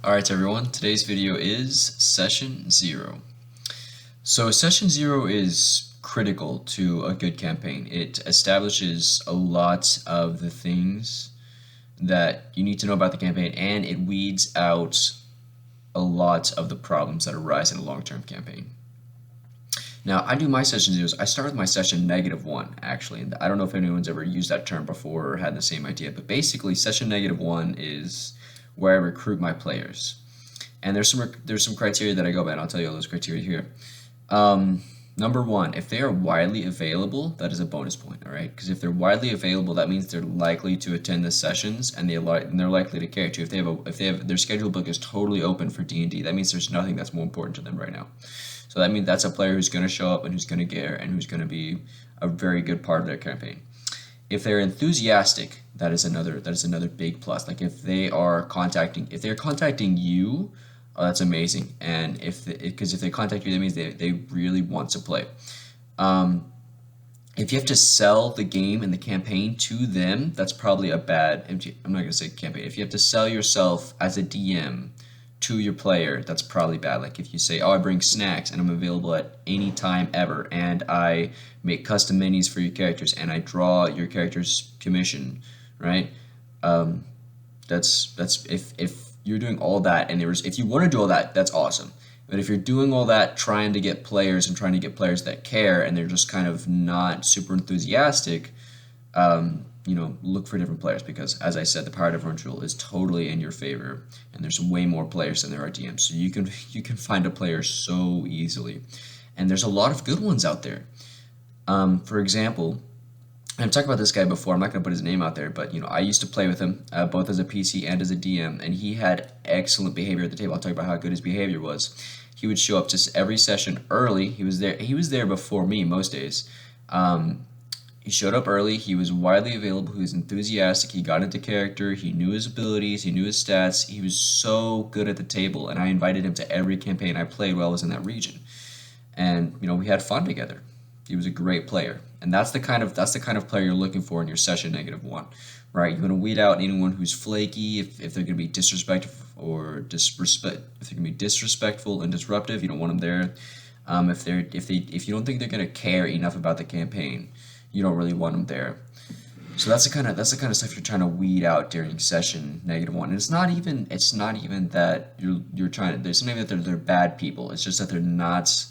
Alright everyone, today's video is Session 0. So Session 0 is critical to a good campaign. It establishes a lot of the things that you need to know about the campaign, and it weeds out a lot of the problems that arise in a long-term campaign. Now, I do my session 0s. I start with my session -1, actually. And I don't know if anyone's ever used that term before or had the same idea, but basically session -1 is where I recruit my players. And there's some criteria that I go by, and I'll tell you all those criteria here. Number one, if they are widely available, that is a bonus point, all right? Because if they're widely available, that means they're likely to attend the sessions, and they're likely to care too. If they have their schedule book is totally open for D&D, that means there's nothing that's more important to them right now. So that means that's a player who's going to show up and who's going to care and who's going to be a very good part of their campaign. If they're enthusiastic, that is another big plus. Like if they're contacting you, oh, that's amazing. And because if they contact you, that means they really want to play. If you have to sell the game and the campaign to them, that's probably a bad. I'm not gonna say campaign. If you have to sell yourself as a DM to your player, that's probably bad. Like if you say, oh, I bring snacks and I'm available at any time ever, and I make custom minis for your characters, and I draw your character's commission, right? That's if you're doing all that, and if you want to do all that, that's awesome. But if you're doing all that trying to get players that care, and they're just kind of not super enthusiastic, look for different players, because as I said, the power differential is totally in your favor, and there's way more players than there are DMs, so you can find a player so easily, and there's a lot of good ones out there. For example, I've talked about this guy before. I'm not going to put his name out there, but I used to play with him both as a PC and as a DM, and he had excellent behavior at the table. I'll talk about how good his behavior was. He would show up to every session early. He was there before me most days. He showed up early. He was widely available. He was enthusiastic. He got into character. He knew his abilities. He knew his stats. He was so good at the table, and I invited him to every campaign I played while I was in that region. And we had fun together. He was a great player, and that's the kind of player you're looking for in your session -1, right? You're going to weed out anyone who's flaky, if they're going to be disrespectful and disruptive. You don't want them there. If you don't think they're going to care enough about the campaign, you don't really want them there. So that's the kind of stuff you're trying to weed out during session -1. And it's not even that you're trying to. There's not even that they're bad people. It's just that they're not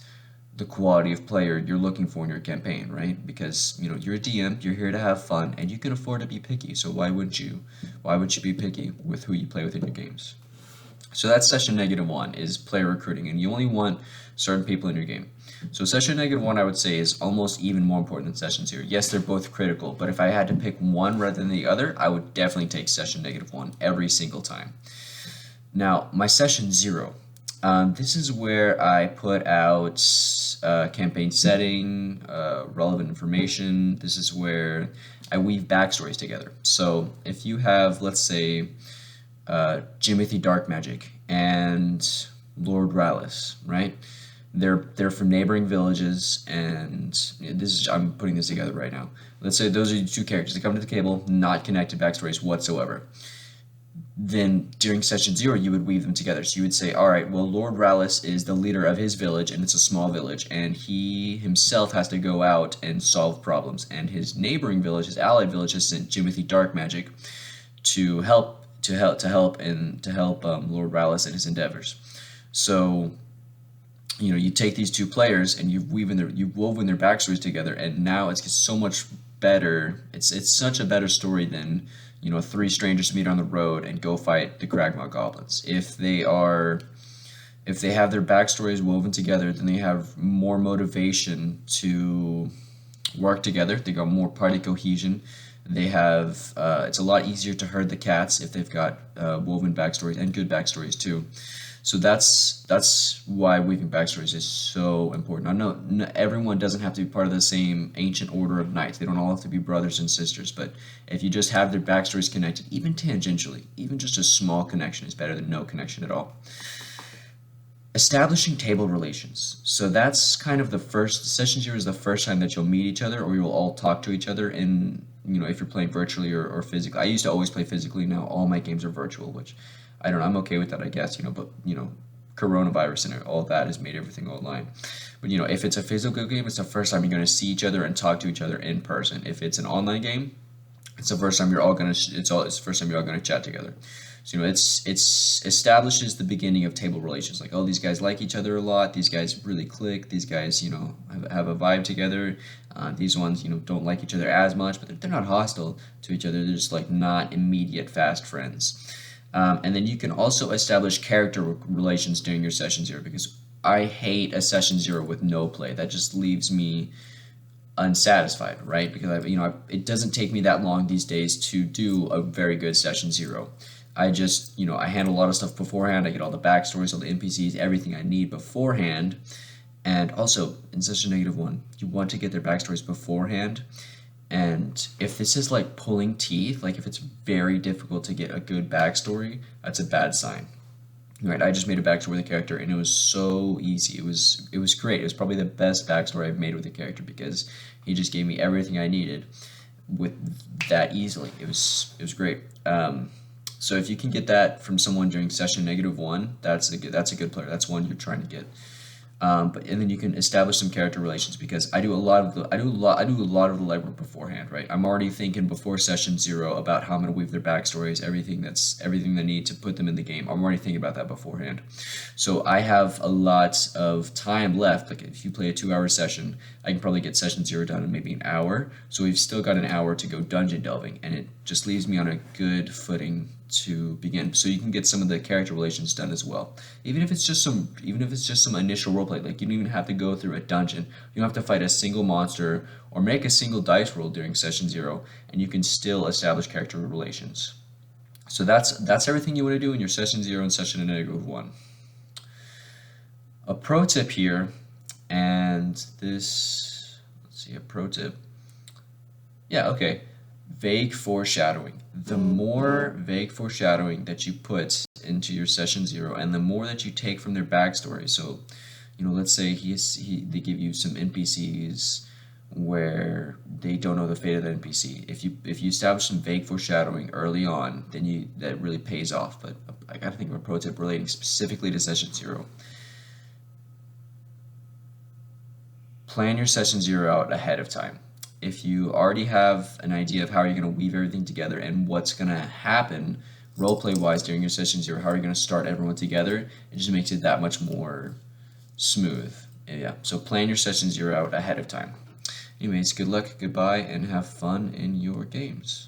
the quality of player you're looking for in your campaign, right? Because you're a DM, you're here to have fun, and you can afford to be picky. So why would you be picky with who you play with in your games? So that's session -1 is player recruiting, and you only want certain people in your game. So session -1, I would say, is almost even more important than session 0. Yes, they're both critical, but if I had to pick one rather than the other, I would definitely take session -1 every single time. Now, my session 0. This is where I put out campaign setting, relevant information. This is where I weave backstories together. So if you have, let's say, Jimothy Darkmagic and Lord Rallis, right? They're from neighboring villages, and I'm putting this together right now. Let's say those are the two characters. They come to the table, not connected backstories whatsoever. Then during session 0, you would weave them together. So you would say, all right, well, Lord Rallis is the leader of his village, and it's a small village, and he himself has to go out and solve problems. And his neighboring village, his allied village, has sent Jimothy Darkmagic to help Lord Rallis in his endeavors. So you take these two players and you've woven their backstories together, and now it's so much better. It's such a better story than 3 strangers meet on the road and go fight the Kragmaw goblins. If they have their backstories woven together, then they have more motivation to work together. They got more party cohesion. They have it's a lot easier to herd the cats if they've got woven backstories, and good backstories too. So that's why weaving backstories is so important. I know everyone doesn't have to be part of the same ancient order of knights. They don't all have to be brothers and sisters, but if you just have their backstories connected, even tangentially, even just a small connection is better than no connection at all. Establishing table relations. So that's kind of the first. Session 0 is the first time that you'll meet each other, or you'll all talk to each other in, if you're playing virtually or physically. I used to always play physically. Now all my games are virtual, which I don't know, I'm okay with that, I guess, but coronavirus and all that has made everything online. But if it's a physical game, it's the first time you're going to see each other and talk to each other in person. If it's an online game, it's the first time you're all gonna it's the first time you're all gonna chat together. So it's establishes the beginning of table relations. Like, oh, these guys like each other a lot. These guys really click. These guys have a vibe together. These ones don't like each other as much, but they're not hostile to each other. They're just like not immediate fast friends. And then you can also establish character relations during your session zero, because I hate a session zero with no play. That just leaves me unsatisfied, right? Because it doesn't take me that long these days to do a very good session zero. I just, I handle a lot of stuff beforehand. I get all the backstories, all the NPCs, everything I need beforehand. And also, in session -1, you want to get their backstories beforehand. And if this is like pulling teeth, like if it's very difficult to get a good backstory, that's a bad sign. Right, I just made a backstory with a character, and it was so easy. It was great. It was probably the best backstory I've made with a character, because he just gave me everything I needed with that easily. It was great. So if you can get that from someone during session -1, that's a good player. That's one you're trying to get. And then you can establish some character relations, because I do a lot of the legwork beforehand, right? I'm already thinking before session zero about how I'm going to weave their backstories, everything they need to put them in the game. I'm already thinking about that beforehand. So I have a lot of time left. Like, if you play a 2-hour session, I can probably get session zero done in maybe an hour. So we've still got an hour to go dungeon delving, and it just leaves me on a good footing to begin. So you can get some of the character relations done as well. Even if it's just some initial roleplay, like you don't even have to go through a dungeon. You don't have to fight a single monster or make a single dice roll during session zero, and you can still establish character relations. So that's everything you want to do in your session zero and session -1. A pro tip here, and let's see, a pro tip. Yeah, okay. Vague foreshadowing. The more vague foreshadowing that you put into your session zero, and the more that you take from their backstory. So, let's say they give you some NPCs where they don't know the fate of the NPC. If you establish some vague foreshadowing early on, then that really pays off. But I gotta think of a pro tip relating specifically to session zero. Plan your session zero out ahead of time. If you already have an idea of how you're going to weave everything together and what's going to happen roleplay wise during your session zero, how are you going to start everyone together, it just makes it that much more smooth. Yeah, so plan your session zero out ahead of time. Anyways, good luck, goodbye, and have fun in your games.